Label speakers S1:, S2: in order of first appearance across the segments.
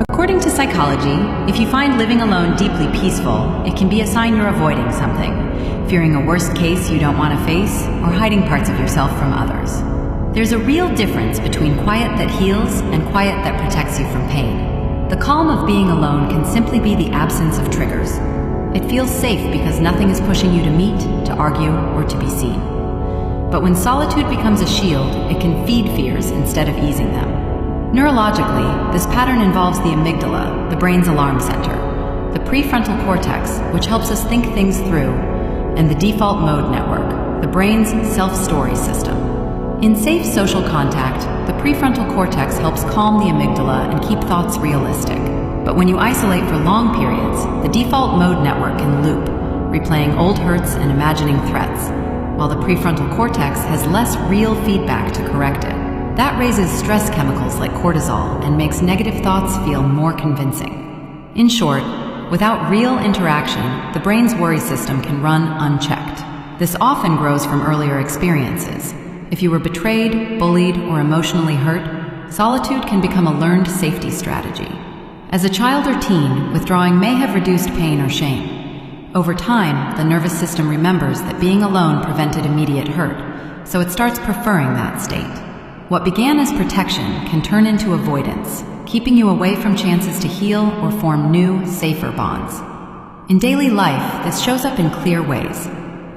S1: According to psychology, if you find living alone deeply peaceful, it can be a sign you're avoiding something, fearing a worst case you don't want to face, or hiding parts of yourself from others. There's a real difference between quiet that heals and quiet that protects you from pain. The calm of being alone can simply be the absence of triggers. It feels safe because nothing is pushing you to meet, to argue, or to be seen. But when solitude becomes a shield, it can feed fears instead of easing them. Neurologically, this pattern involves the amygdala, the brain's alarm center, the prefrontal cortex, which helps us think things through, and the default mode network, the brain's self-story system. In safe social contact, the prefrontal cortex helps calm the amygdala and keep thoughts realistic. But when you isolate for long periods, the default mode network can loop, replaying old hurts and imagining threats, while the prefrontal cortex has less real feedback to correct it. That raises stress chemicals like cortisol and makes negative thoughts feel more convincing. In short, without real interaction, the brain's worry system can run unchecked. This often grows from earlier experiences. If you were betrayed, bullied, or emotionally hurt, solitude can become a learned safety strategy. As a child or teen, withdrawing may have reduced pain or shame. Over time, the nervous system remembers that being alone prevented immediate hurt, so it starts preferring that state. What began as protection can turn into avoidance, keeping you away from chances to heal or form new, safer bonds. In daily life, this shows up in clear ways.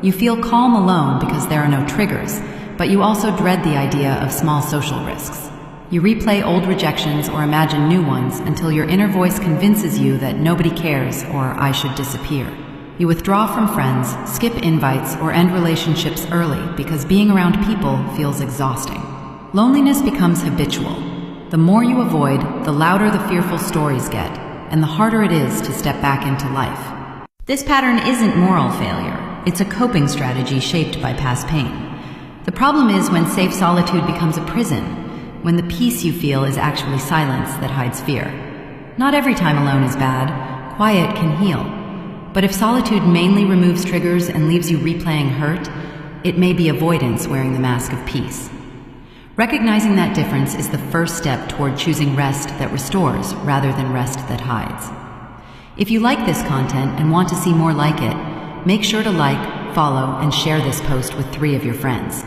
S1: You feel calm alone because there are no triggers, but you also dread the idea of small social risks. You replay old rejections or imagine new ones until your inner voice convinces you that nobody cares or I should disappear. You withdraw from friends, skip invites, or end relationships early because being around people feels exhausting. Loneliness becomes habitual. The more you avoid, the louder the fearful stories get, and the harder it is to step back into life. This pattern isn't moral failure. It's a coping strategy shaped by past pain. The problem is when safe solitude becomes a prison, when the peace you feel is actually silence that hides fear. Not every time alone is bad. Quiet can heal. But if solitude mainly removes triggers and leaves you replaying hurt, it may be avoidance wearing the mask of peace. Recognizing that difference is the first step toward choosing rest that restores rather than rest that hides. If you like this content and want to see more like it, make sure to like, follow, and share this post with 3 of your friends.